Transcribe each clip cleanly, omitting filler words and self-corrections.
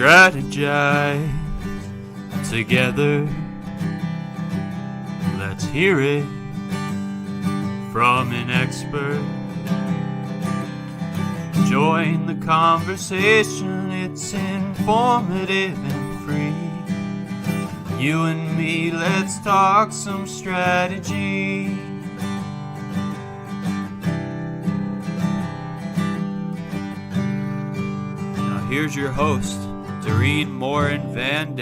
strategize together. Let's hear it from an expert. Join the conversation, it's informative and free. You and me, let's talk some strategy. Now here's your host, Dorien Morin-van.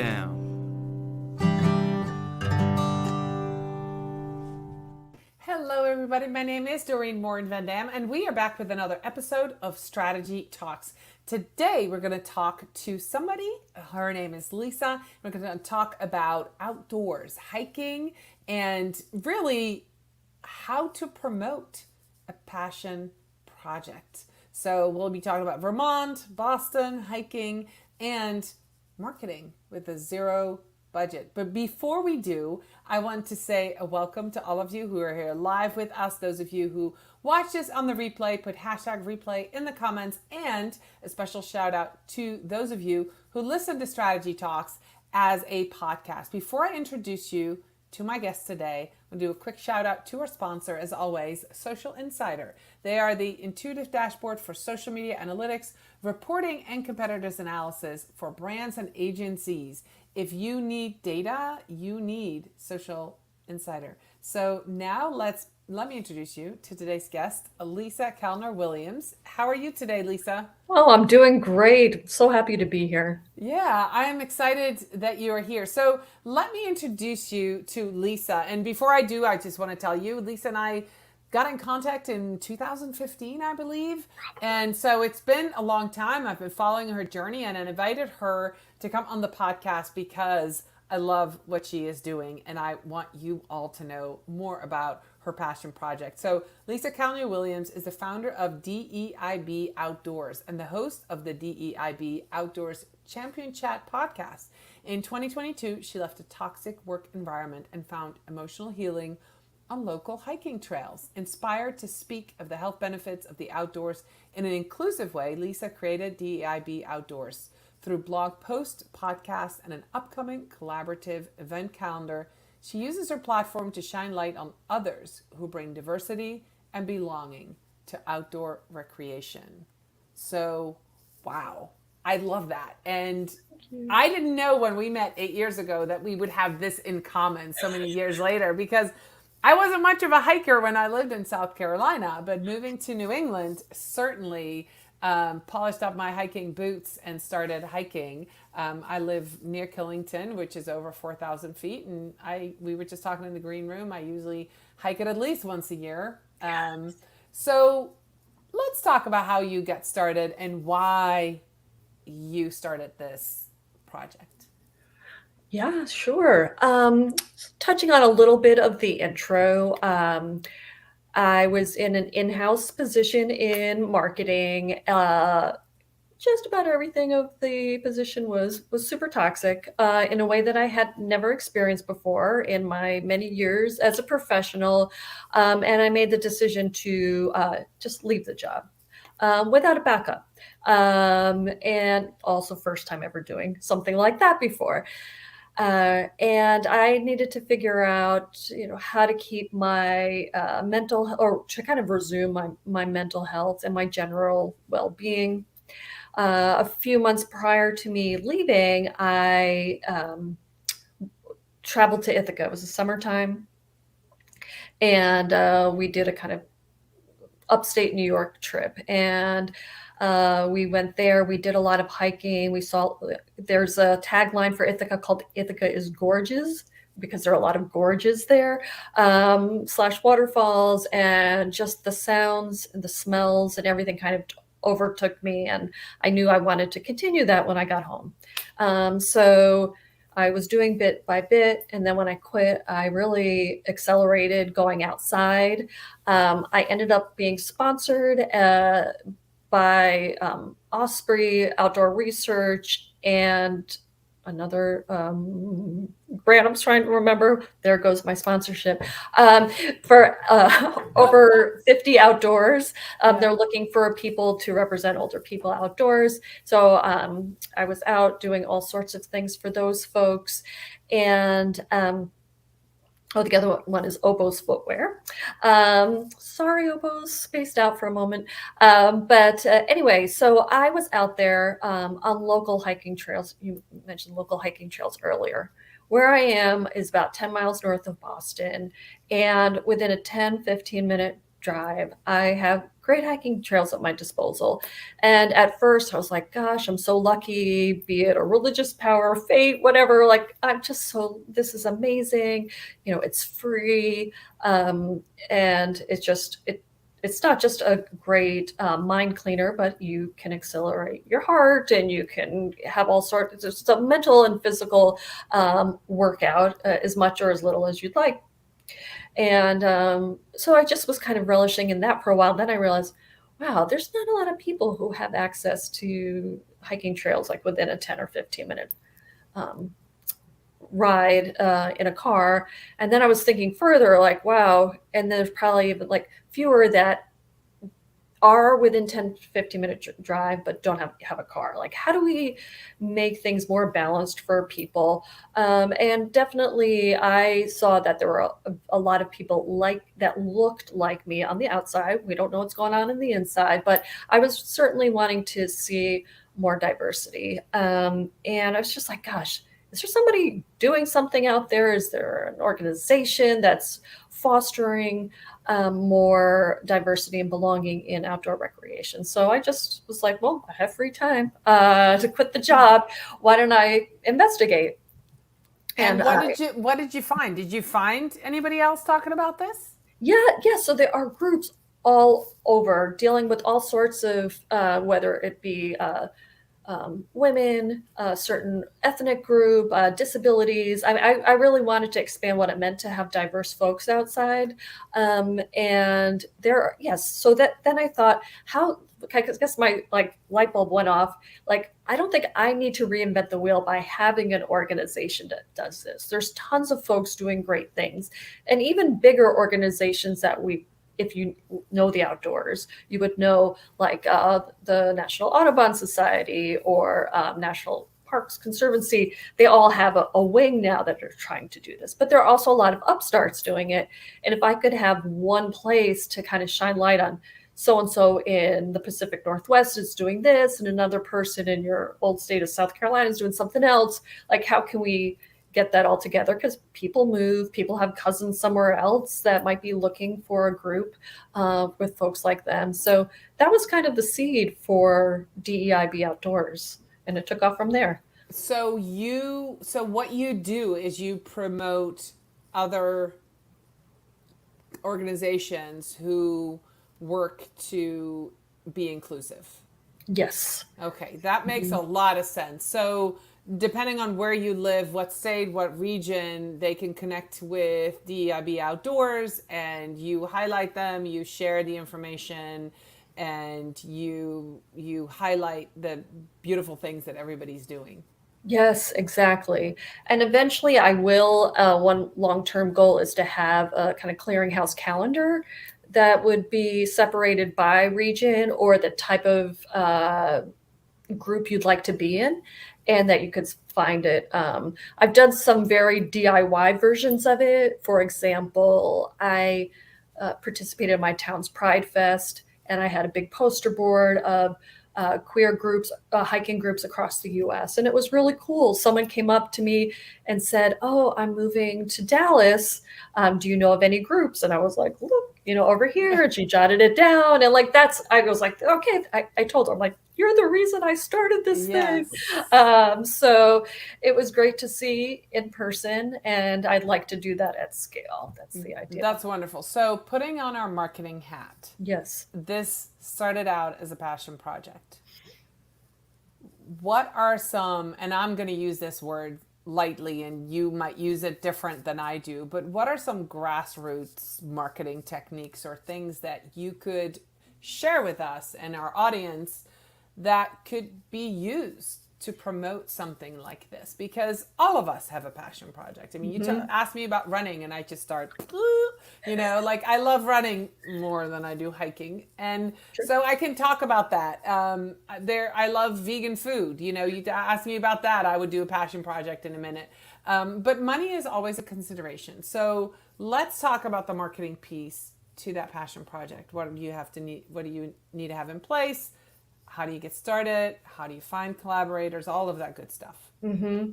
Hello everybody, my name is Dorien Morin-van, and we are back with another episode of Strategy Talks. Today we're going to talk to somebody, her name is Lisa. We're going to talk about outdoors, hiking, and really how to promote a passion project. So we'll be talking about Vermont, Boston, hiking, and marketing with a zero budget. But before we do, I want to say a welcome to all of you who are here live with us. Those of you who watch this on the replay, put hashtag replay in the comments, and a special shout out to those of you who listen to Strategy Talks as a podcast. Before I introduce you to my guest today, I'm going to do a quick shout out to our sponsor, as always, Social Insider. They are the intuitive dashboard for social media analytics, reporting, and competitors analysis for brands and agencies. If you need data, you need Social Insider. So now let me introduce you to today's guest, Lisa Kalner-Williams. How are you today, Lisa? Oh, I'm doing great. So happy to be here. Yeah, I am excited that you are here. So let me introduce you to Lisa. And before I do, I just want to tell you, Lisa and I got in contact in 2015, I believe. And so it's been a long time. I've been following her journey, and I invited her to come on the podcast because I love what she is doing, and I want you all to know more about her passion project. So Lisa Kalner-Williams is the founder of DEIB Outdoors and the host of the DEIB Outdoors Champion Chat podcast. In 2022, she left a toxic work environment and found emotional healing on local hiking trails. Inspired to speak of the health benefits of the outdoors in an inclusive way, Lisa created DEIB Outdoors. Through blog posts, podcasts, and an upcoming collaborative event calendar, she uses her platform to shine light on others who bring diversity and belonging to outdoor recreation. So, wow, I love that. And I didn't know when we met 8 years ago that we would have this in common so many years later, because I wasn't much of a hiker when I lived in South Carolina, but moving to New England certainly polished up my hiking boots and started hiking. I live near Killington, which is over 4,000 feet. And we were just talking in the green room. I usually hike it at least once a year. So let's talk about how you got started and why you started this project. Yeah, sure. Touching on a little bit of the intro, I was in an in-house position in marketing. Just about everything of the position was super toxic in a way that I had never experienced before in my many years as a professional. And I made the decision to just leave the job without a backup. And also first time ever doing something like that before. And I needed to figure out, how to keep my mental, or to kind of resume my mental health and my general well-being. A few months prior to me leaving, I traveled to Ithaca. It was the summertime, and we did a kind of upstate New York trip. And we went there. We did a lot of hiking. There's a tagline for Ithaca called "Ithaca is Gorges," because there are a lot of gorges there, / waterfalls, and just the sounds and the smells and everything kind of overtook me. And I knew I wanted to continue that when I got home. So I was doing bit by bit. And then when I quit, I really accelerated going outside. I ended up being sponsored by Osprey Outdoor Research, and another brand I'm trying to remember. There goes my sponsorship. For over 50 outdoors. They're looking for people to represent older people outdoors. So I was out doing all sorts of things for those folks. And oh, the other one is Obo's Footwear. Sorry, Obo's spaced out for a moment. But anyway, so I was out there on local hiking trails. You mentioned local hiking trails earlier. Where I am is about 10 miles north of Boston. And within a 10-15 minute drive, I have great hiking trails at my disposal. And at first I was like, gosh, I'm so lucky, be it a religious power, fate, whatever. Like, this is amazing. It's free. And it's not just a great mind cleaner, but you can accelerate your heart and you can have all sorts. It's a mental and physical workout, as much or as little as you'd like. And so I just was kind of relishing in that for a while. Then I realized, wow, there's not a lot of people who have access to hiking trails like within a 10 or 15 minute um, ride in a car. And then I was thinking further, like, wow, and there's probably even like fewer that are within 10-15 minute drive but don't have a car. Like, how do we make things more balanced for people? And definitely I saw that there were a lot of people like that looked like me on the outside. We don't know what's going on in the inside, but I was certainly wanting to see more diversity. And I was just like, gosh, is there somebody doing something out there? Is there an organization that's fostering more diversity and belonging in outdoor recreation? So I just was like, well, I have free time to quit the job. Why don't I investigate? And what did you find? Did you find anybody else talking about this? Yeah. So there are groups all over dealing with all sorts of, whether it be women, a certain ethnic group, disabilities. I really wanted to expand what it meant to have diverse folks outside. And yes. So then I thought, I guess my light bulb went off. Like, I don't think I need to reinvent the wheel by having an organization that does this. There's tons of folks doing great things, and even bigger organizations that if you know the outdoors, you would know, like the National Audubon Society or National Parks Conservancy. They all have a wing now that are trying to do this, but there are also a lot of upstarts doing it. And if I could have one place to kind of shine light on, so-and-so in the Pacific Northwest is doing this, and another person in your old state of South Carolina is doing something else, like, how can we get that all together? Because people move, people have cousins somewhere else that might be looking for a group with folks like them. So that was kind of the seed for DEIB Outdoors, and it took off from there. So what you do is you promote other organizations who work to be inclusive. Yes. Okay, that makes a lot of sense. So depending on where you live, what state, what region, they can connect with DEIB Outdoors, and you highlight them, you share the information, and you highlight the beautiful things that everybody's doing. Yes, exactly. And eventually I will, one long-term goal is to have a kind of clearinghouse calendar that would be separated by region or the type of group you'd like to be in, and that you could find it. I've done some very DIY versions of it. For example, I participated in my town's Pride Fest, and I had a big poster board of queer groups, hiking groups across the US. And it was really cool. Someone came up to me and said, "Oh, I'm moving to Dallas. Do you know of any groups?" And I was like, "Look, over here." And she jotted it down. And I was like, okay, I told her, I'm like, "You're the reason I started this thing." So it was great to see in person, and I'd like to do that at scale. That's the idea. That's wonderful. So putting on our marketing hat. Yes. This started out as a passion project. What are some, and I'm going to use this word lightly and you might use it different than I do, but what are some grassroots marketing techniques or things that you could share with us and our audience that could be used to promote something like this? Because all of us have a passion project. I mean, you ask me about running and I just start, like I love running more than I do hiking. And so I can talk about that. I love vegan food. You ask me about that, I would do a passion project in a minute. But money is always a consideration. So let's talk about the marketing piece to that passion project. What do you need to have in place? How do you get started? How do you find collaborators? All of that good stuff. Mm-hmm.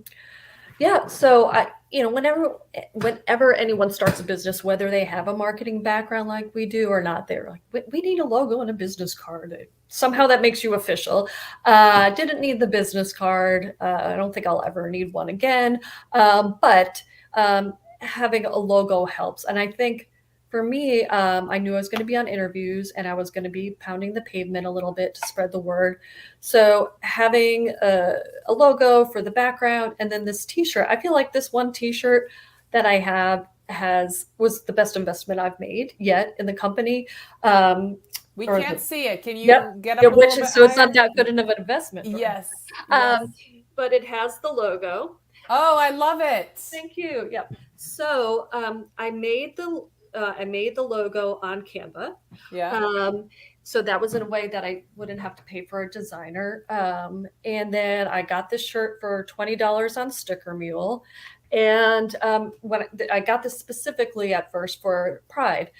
Yeah. So whenever anyone starts a business, whether they have a marketing background like we do or not, they're like, we need a logo and a business card. Somehow that makes you official. Didn't need the business card. I don't think I'll ever need one again. But having a logo helps. And I think for me, I knew I was going to be on interviews and I was going to be pounding the pavement a little bit to spread the word. So having a logo for the background and then this t-shirt, I feel like this one t-shirt that I have was the best investment I've made yet in the company. We can't see it. Can you get up a little bit so it's higher? not that good of an investment. Yes. But it has the logo. Oh, I love it. Thank you. Yep. So I made the logo on Canva. Yeah. So that was in a way that I wouldn't have to pay for a designer. And then I got this shirt for $20 on Sticker Mule. And when I got this specifically at first for Pride,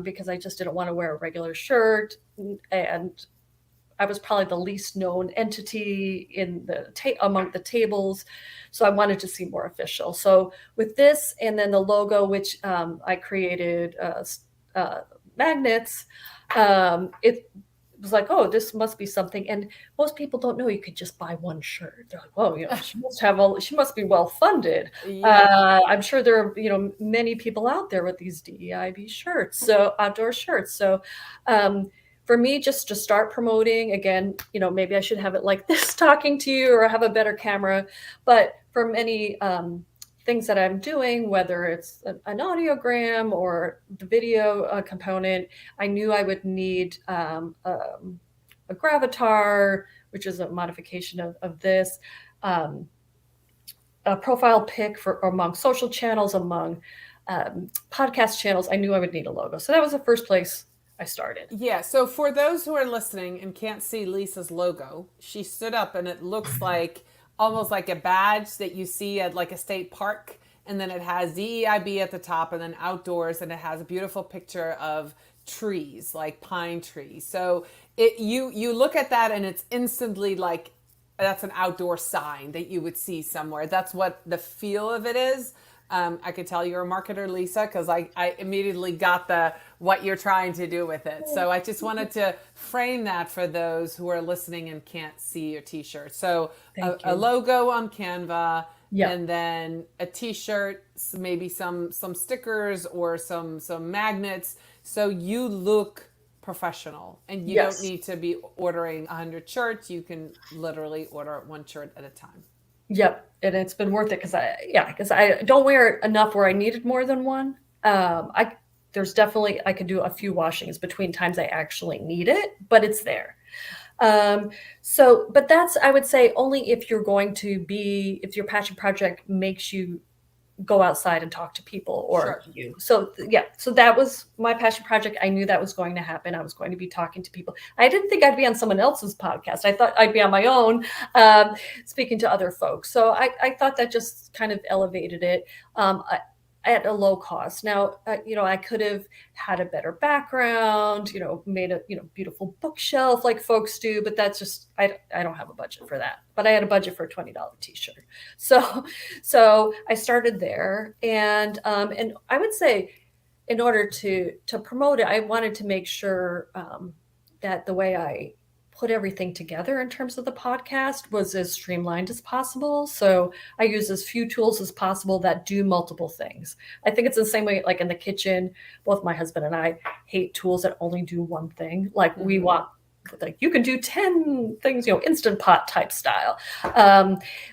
because I just didn't want to wear a regular shirt. And I was probably the least known entity in among the tables. So I wanted to seem more official. So with this and then the logo, which I created magnets, it was like, oh, this must be something. And most people don't know you could just buy one shirt. They're like, whoa, she must be well funded. Yeah. I'm sure there are, many people out there with these DEIB shirts, so outdoor shirts. So for me, just to start promoting, again, maybe I should have it like this talking to you or have a better camera. But for many things that I'm doing, whether it's an audiogram or the video component, I knew I would need a gravatar, which is a modification of this, a profile pic for among social channels, among podcast channels. I knew I would need a logo. So that was the first place I started. Yeah. So for those who are listening and can't see Lisa's logo, she stood up and it looks like almost like a badge that you see at like a state park. And then it has DEIB at the top and then outdoors. And it has a beautiful picture of trees, like pine trees. So you look at that and it's instantly like, that's an outdoor sign that you would see somewhere. That's what the feel of it is. I could tell you're a marketer, Lisa, because I immediately got what you're trying to do with it. So I just wanted to frame that for those who are listening and can't see your t-shirt. So a logo on Canva, and then a t-shirt, maybe some stickers or some magnets. So you look professional and you don't need to be ordering 100 shirts. You can literally order one shirt at a time. Yep. And it's been worth it because I don't wear it enough where I needed more than one. There's definitely, I could do a few washings between times I actually need it, but it's there. But that's, I would say, only if you're going to if your passion project makes you go outside and talk to people or you. So that was my passion project. I knew that was going to happen. I was going to be talking to people. I didn't think I'd be on someone else's podcast. I thought I'd be on my own, speaking to other folks. So I thought that just kind of elevated it. At a low cost. Now, I could have had a better background, made a, beautiful bookshelf like folks do, but that's just, I don't have a budget for that, but I had a budget for a $20 t-shirt. So I started there and I would say in order to promote it, I wanted to make sure that the way I put everything together in terms of the podcast was as streamlined as possible. So I use as few tools as possible that do multiple things. I think it's the same way, like in the kitchen, both my husband and I hate tools that only do one thing. Like we want, like you can do 10 things, Instant Pot type style.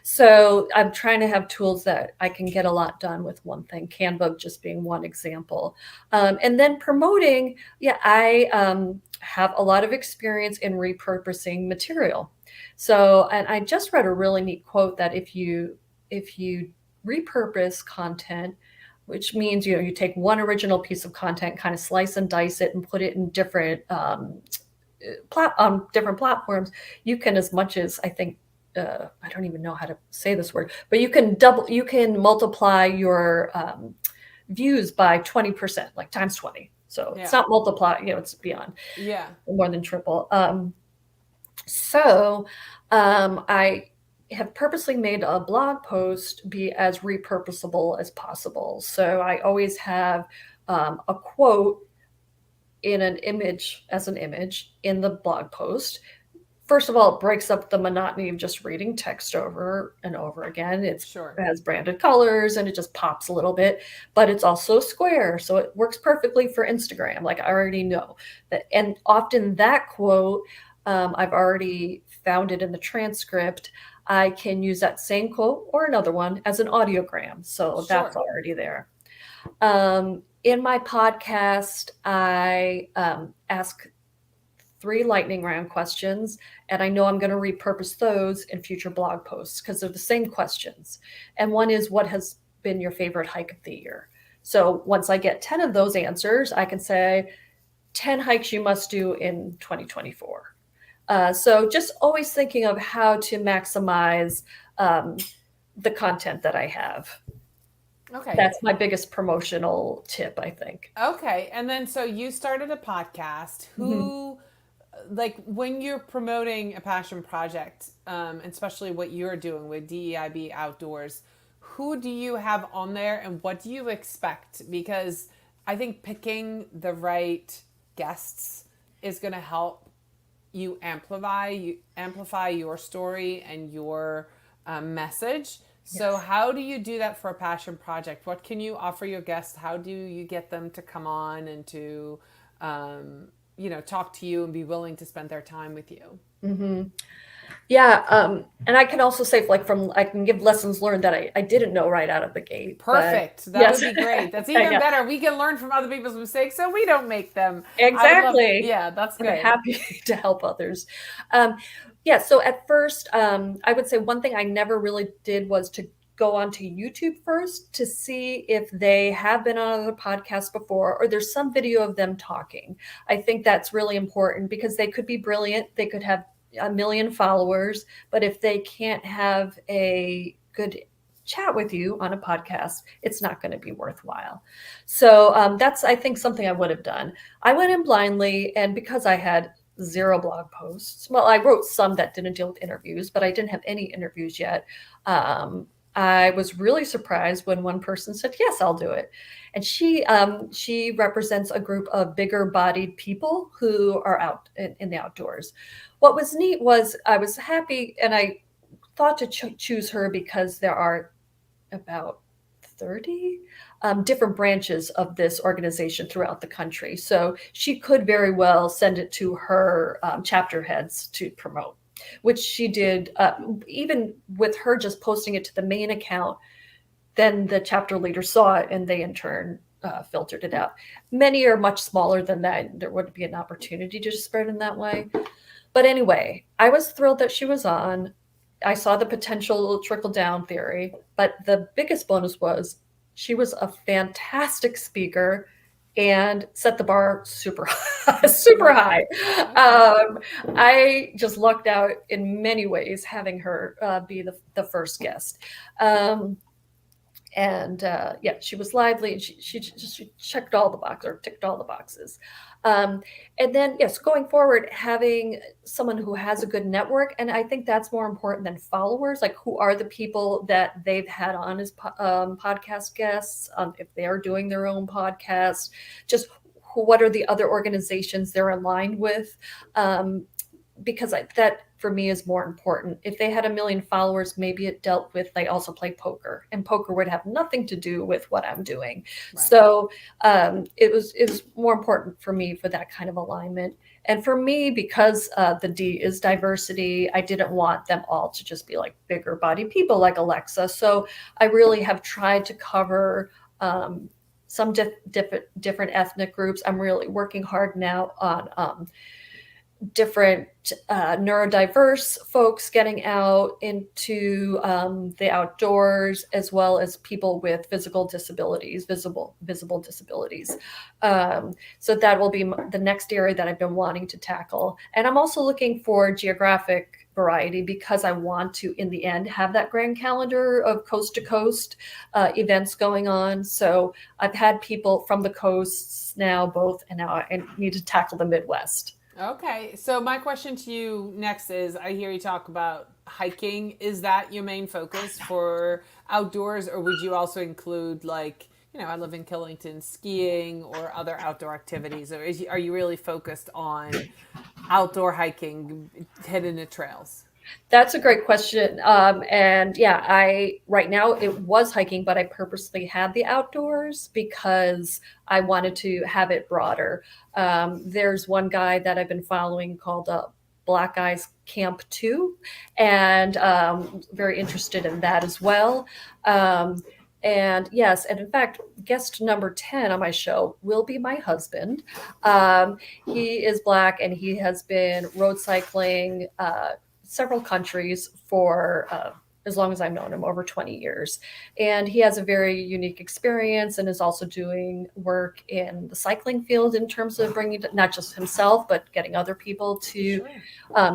So I'm trying to have tools that I can get a lot done with one thing, Canva just being one example. And then promoting, I have a lot of experience in repurposing material. So, and I just read a really neat quote that if you repurpose content, which means you take one original piece of content, kind of slice and dice it, and put it in different different platforms, you can, as much as I think, I don't even know how to say this word, but you can multiply your views by 20%, like times 20. So it's not multiply, it's beyond, more than triple. So I have purposely made a blog post be as repurposable as possible. So I always have a quote in an image, as an image in the blog post. First of all, it breaks up the monotony of just reading text over and over again. It has branded colors and it just pops a little bit, but it's also square. So it works perfectly for Instagram. Like, I already know that. And often that quote, I've already found it in the transcript. I can use that same quote or another one as an audiogram. So that's already there. In my podcast, I ask 3 lightning round questions, and I know I'm going to repurpose those in future blog posts because they're the same questions. And one is, what has been your favorite hike of the year? So once I get 10 of those answers, I can say 10 hikes you must do in 2024. So just always thinking of how to maximize the content that I have. Okay. That's my biggest promotional tip, I think. Okay. And then, so you started a podcast. Who, like, when you're promoting a passion project, especially what you're doing with DEIB Outdoors, who do you have on there and what do you expect? Because I think picking the right guests is going to help you amplify your story and your message. So how do you do that for a passion project? What can you offer your guests? How do you get them to come on and to, talk to you and be willing to spend their time with you? Yeah. And I can also say, I can give lessons learned that I didn't know right out of the gate. Perfect. That would be great. That's even better. We can learn from other people's mistakes so we don't make them. Exactly. That's great. I'm happy to help others. So at first, I would say one thing I never really did was to go onto YouTube first to see if they have been on other podcasts before, or there's some video of them talking. I think that's really important because they could be brilliant. They could have 1 million followers, but if they can't have a good chat with you on a podcast, it's not going to be worthwhile. So that's, I think, something I would have done. I went in blindly, and because I had 0 blog posts, well, I wrote some that didn't deal with interviews, but I didn't have any interviews yet. I was really surprised when one person said, yes, I'll do it. And she represents a group of bigger bodied people who are out in the outdoors. What was neat was I was happy, and I thought to choose her because there are about 30 different branches of this organization throughout the country. So she could very well send it to her chapter heads to promote, which she did. Even with her just posting it to the main account, then the chapter leader saw it and they in turn filtered it out. Many are much smaller than that. There wouldn't be an opportunity to spread in that way. But anyway, I was thrilled that she was on. I saw the potential trickle down theory, but the biggest bonus was she was a fantastic speaker and set the bar super high. I just lucked out in many ways having her be the first guest. She was lively, and she checked all the boxes, or ticked all the boxes. And then, yes, going forward, having someone who has a good network, and I think that's more important than followers. Like, who are the people that they've had on as podcast guests? If they are doing their own podcast, just what are the other organizations they're aligned with? Because that for me is more important. If they had 1 million followers, maybe it dealt with they also play poker, and poker would have nothing to do with what I'm doing. Right. So it was more important for me for that kind of alignment. And for me, because the D is diversity, I didn't want them all to just be like bigger body people like Alexa. So I really have tried to cover some different ethnic groups. I'm really working hard now on different neurodiverse folks getting out into the outdoors, as well as people with physical disabilities, visible disabilities. So that will be the next area that I've been wanting to tackle. And I'm also looking for geographic variety, because I want to, in the end, have that grand calendar of coast to coast events going on. So I've had people from the coasts now both, and now I need to tackle the Midwest. Okay, so my question to you next is, I hear you talk about hiking. Is that your main focus for outdoors, or would you also include, like, I live in Killington, skiing or other outdoor activities? Or are you really focused on outdoor hiking, hitting the trails? That's a great question. And yeah, right now it was hiking, but I purposely had the outdoors because I wanted to have it broader. There's one guy that I've been following called Black Eyes Camp 2, and very interested in that as well. And yes, and in fact, guest number 10 on my show will be my husband. He is Black, and he has been road cycling several countries for as long as I've known him, over 20 years. And he has a very unique experience, and is also doing work in the cycling field in terms of bringing not just himself, but getting other people to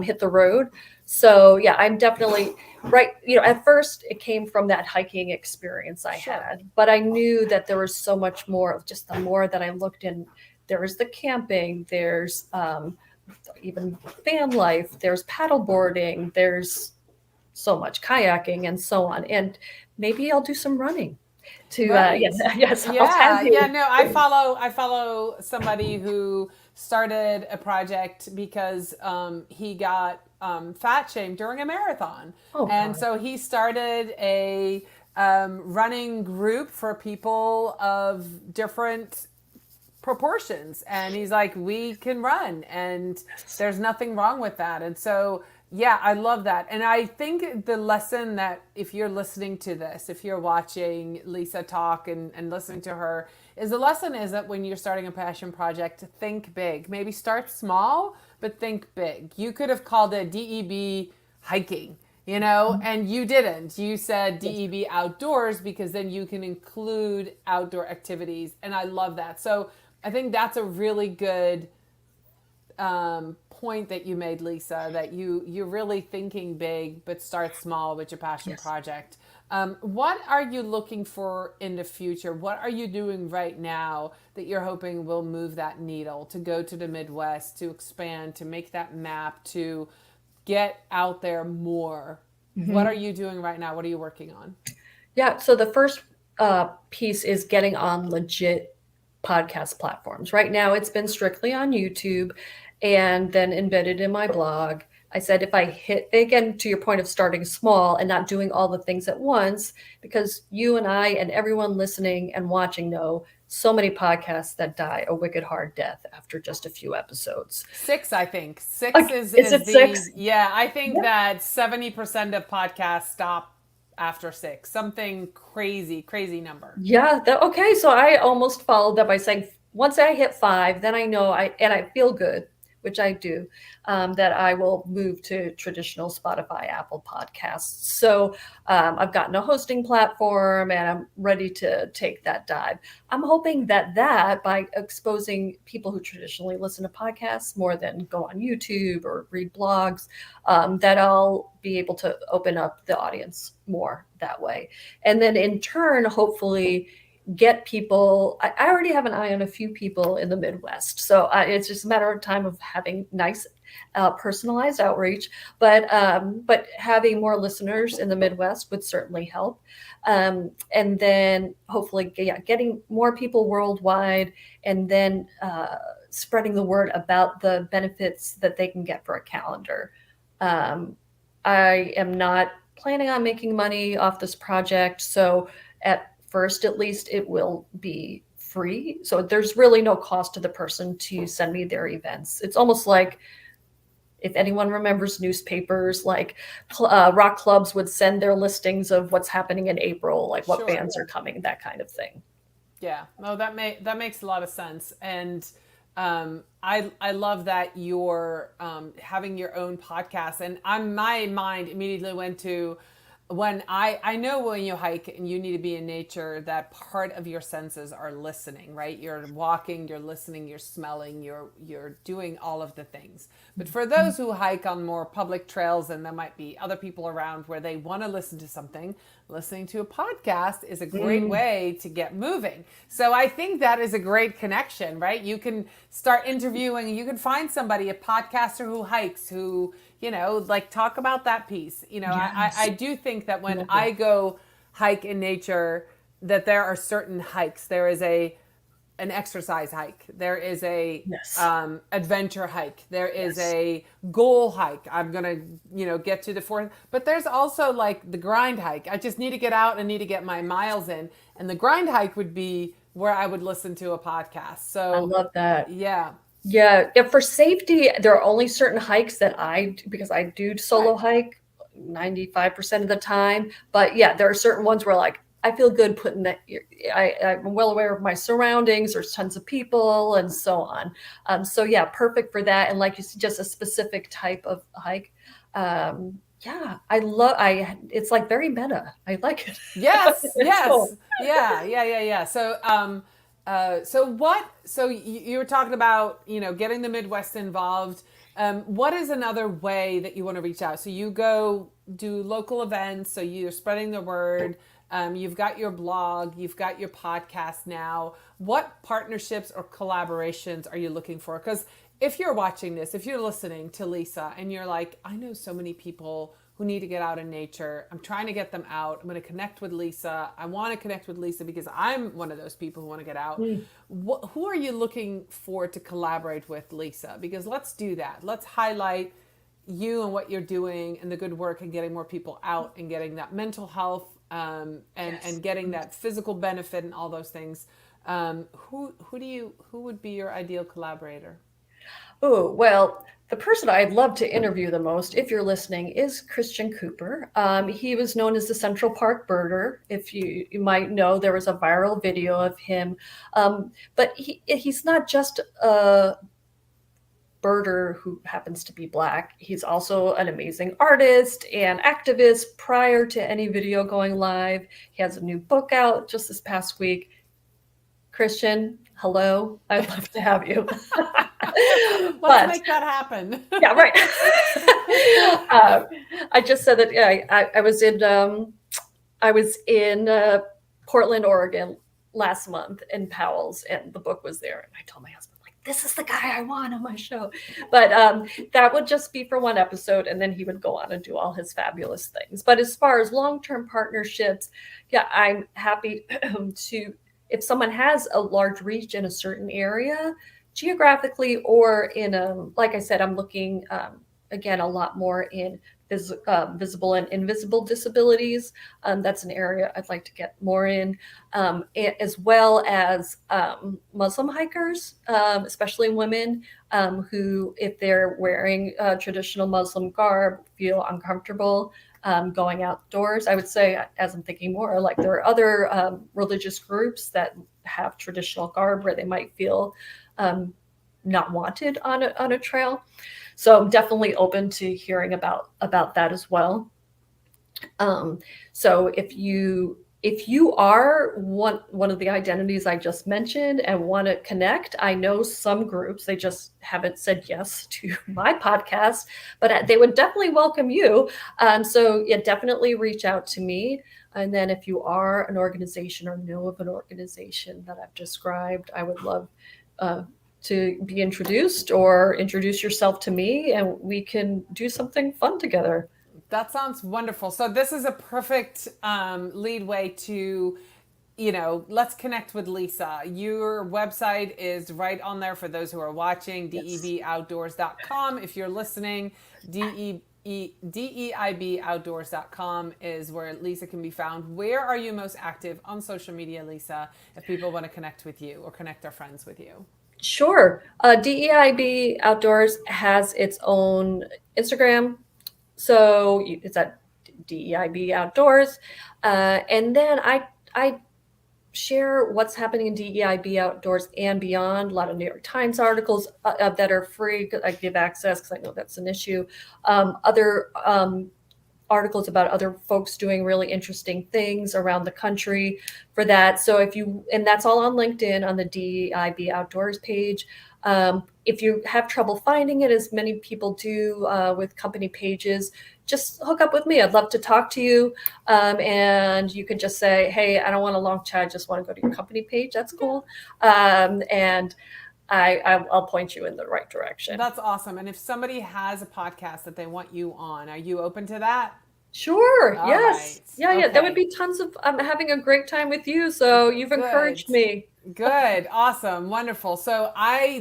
hit the road. So yeah, I'm definitely right. At first it came from that hiking experience I had, but I knew that there was so much more of just the more that I looked in. There's the camping, there's even van life, there's paddle boarding, there's so much kayaking, and so on. And maybe I'll do some running to yes. No, I follow somebody who started a project because he got fat shamed during a marathon. And so he started a running group for people of different proportions, and he's like, we can run, and there's nothing wrong with that. And so yeah, I love that. And I think the lesson that, if you're listening to this, if you're watching Lisa talk and listening to her, is the lesson is that when you're starting a passion project, think big. Maybe start small, but think big. You could have called it DEB hiking, and you didn't. You said DEB outdoors, because then you can include outdoor activities. And I love that. So I think that's a really good point that you made, Lisa, that you're really thinking big, but start small with your passion project. What are you looking for in the future? What are you doing right now that you're hoping will move that needle, to go to the Midwest, to expand, to make that map, to get out there more? Mm-hmm. What are you doing right now? What are you working on? Yeah, so the first piece is getting on legit podcast platforms. Right now it's been strictly on YouTube, and then embedded in my blog. I said, if I hit, again, to your point of starting small and not doing all the things at once, because you and I and everyone listening and watching know so many podcasts that die a wicked hard death after just a few episodes. 6, I think. 6 is it 6? Yeah, I think that 70% of podcasts stop after 6. Something crazy number. Yeah. Okay. So I almost followed that by saying, once I hit 5, then I know I feel good, which I do, that I will move to traditional Spotify, Apple Podcasts. So I've gotten a hosting platform, and I'm ready to take that dive. I'm hoping that by exposing people who traditionally listen to podcasts more than go on YouTube or read blogs, that I'll be able to open up the audience more that way. And then in turn, hopefully, get people. I already have an eye on a few people in the Midwest, so it's just a matter of time of having nice personalized outreach, but having more listeners in the Midwest would certainly help, and then hopefully getting more people worldwide, and then spreading the word about the benefits that they can get for a calendar. I am not planning on making money off this project, so at first, at least, it will be free. So there's really no cost to the person to send me their events. It's almost like, if anyone remembers newspapers, like rock clubs would send their listings of what's happening in April, like what bands are coming, that kind of thing. Yeah, no, that makes a lot of sense. And I love that you're having your own podcast, and my mind immediately went to when I know when you hike and you need to be in nature, that part of your senses are listening, right? You're walking, you're listening, you're smelling, you're doing all of the things. But for those who hike on more public trails, and there might be other people around where they want to listen to something, listening to a podcast is a great way to get moving. So I think that is a great connection, right? You can start interviewing, you can find somebody, a podcaster who hikes, who, like talk about that piece. Yes. I do think that when I go hike in nature, that there are certain hikes. There is an exercise hike. There is a Yes. adventure hike. There is Yes. a goal hike. I'm gonna get to the fourth. But there's also like the grind hike. I just need to get out and need to get my miles in. And the grind hike would be where I would listen to a podcast. I So love that. yeah, Yeah, for safety, there are only certain hikes that because I do solo hike 95% of the time. But yeah, there are certain ones where like I feel good putting that. I'm well aware of my surroundings. There's tons of people and so on. So yeah, perfect for that. And like you said, just a specific type of hike. Yeah, it's like very meta. I like it. yes, It's yes, cool. yeah. So you were talking about getting the Midwest involved. What is another way that you want to reach out? So you go do local events. So you're spreading the word. You've got your blog. You've got your podcast now. What partnerships or collaborations are you looking for? Because if you're watching this, if you're listening to Lisa and you're like, I know so many people who need to get out in nature. I'm trying to get them out. I'm going to connect with Lisa. I want to connect with Lisa because I'm one of those people who want to get out. Who are you looking for to collaborate with, Lisa? Because let's do that. Let's highlight you and what you're doing and the good work and getting more people out and getting that mental health and getting that physical benefit and all those things. Who would be your ideal collaborator? Oh, well, the person I'd love to interview the most, if you're listening, is Christian Cooper. He was known as the Central Park Birder. If you might know, there was a viral video of him. But he's not just a birder who happens to be Black. He's also an amazing artist and activist prior to any video going live. He has a new book out just this past week. Christian, hello. I'd love to have you. Let's make that happen. Yeah, right. I just said that I was in Portland, Oregon last month in Powell's, and the book was there. And I told my husband, like, this is the guy I want on my show. But that would just be for one episode, and then he would go on and do all his fabulous things. But as far as long-term partnerships, yeah, I'm happy to, if someone has a large reach in a certain area, geographically or in like I said, I'm looking again a lot more in visible and invisible disabilities. That's an area I'd like to get more in, as well as Muslim hikers, especially women who, if they're wearing traditional Muslim garb, feel uncomfortable going outdoors. I would say, as I'm thinking more, like there are other religious groups that have traditional garb where they might feel not wanted on a trail. So I'm definitely open to hearing about that as well. So if you are one of the identities I just mentioned and want to connect, I know some groups, they just haven't said yes to my podcast, but they would definitely welcome you. So yeah, definitely reach out to me. And then if you are an organization or know of an organization that I've described, I would love to be introduced, or introduce yourself to me and we can do something fun together. That sounds wonderful. So this is a perfect lead way to, let's connect with Lisa. Your website is right on there for those who are watching, deeboutdoors.com. If you're listening, deibOutdoors.com is where Lisa can be found. Where are you most active on social media, Lisa, if people want to connect with you or connect their friends with you? Sure. DEIB Outdoors has its own Instagram. So it's at DEIB Outdoors. And then I share what's happening in DEIB outdoors and beyond. A lot of New York Times articles that are free. I give access because I know that's an issue. Other articles about other folks doing really interesting things around the country for that. So and that's all on LinkedIn on the DEIB Outdoors page. If you have trouble finding it, as many people do with company pages, just hook up with me. I'd love to talk to you. And you can just say, hey, I don't want a long chat. I just want to go to your company page. That's cool. And I'll point you in the right direction. That's awesome. And if somebody has a podcast that they want you on, are you open to that? Sure. All Yes. right. Yeah. Okay. That would be tons of. I'm having a great time with you. So you've encouraged me. Good. Awesome. Wonderful. So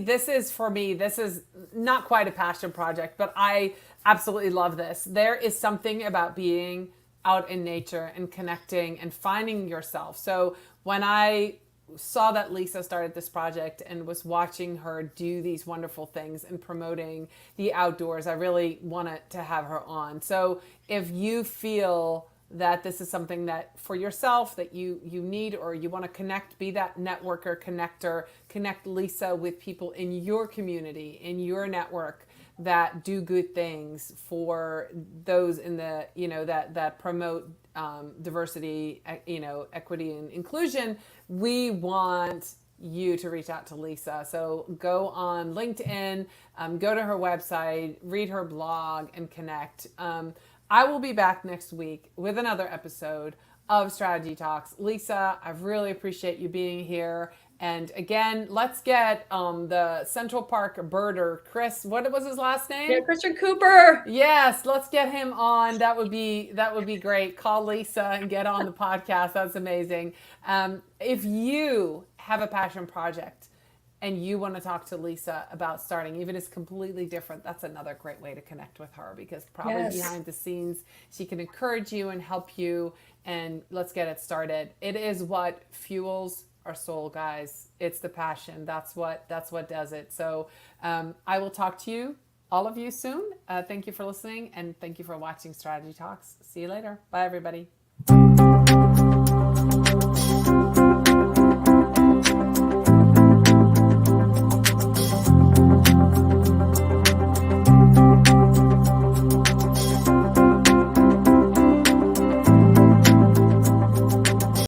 this is for me, this is not quite a passion project, but I absolutely love this. There is something about being out in nature and connecting and finding yourself. So when I saw that Lisa started this project and was watching her do these wonderful things and promoting the outdoors, I really wanted to have her on. So if you feel that this is something that for yourself that you need, or you want to connect, be that networker, connector, connect Lisa with people in your community, in your network that do good things for those in the, that promote diversity, equity and inclusion, we want you to reach out to Lisa. So go on LinkedIn, go to her website, read her blog, and connect. I will be back next week with another episode of Strategy Talks. Lisa, I really appreciate you being here. And again, let's get the Central Park birder, Chris, what was his last name? Yeah, Christian Cooper. Yes, let's get him on. That would be great. Call Lisa and get on the podcast. That's amazing. If you have a passion project and you want to talk to Lisa about starting, even if it's completely different, that's another great way to connect with her, because probably behind the scenes, she can encourage you and help you, and let's get it started. It is what fuels our soul, guys. It's the passion. That's what does it. So I will talk to you, all of you, soon. Thank you for listening, and thank you for watching Strategy Talks. See you later. Bye, everybody.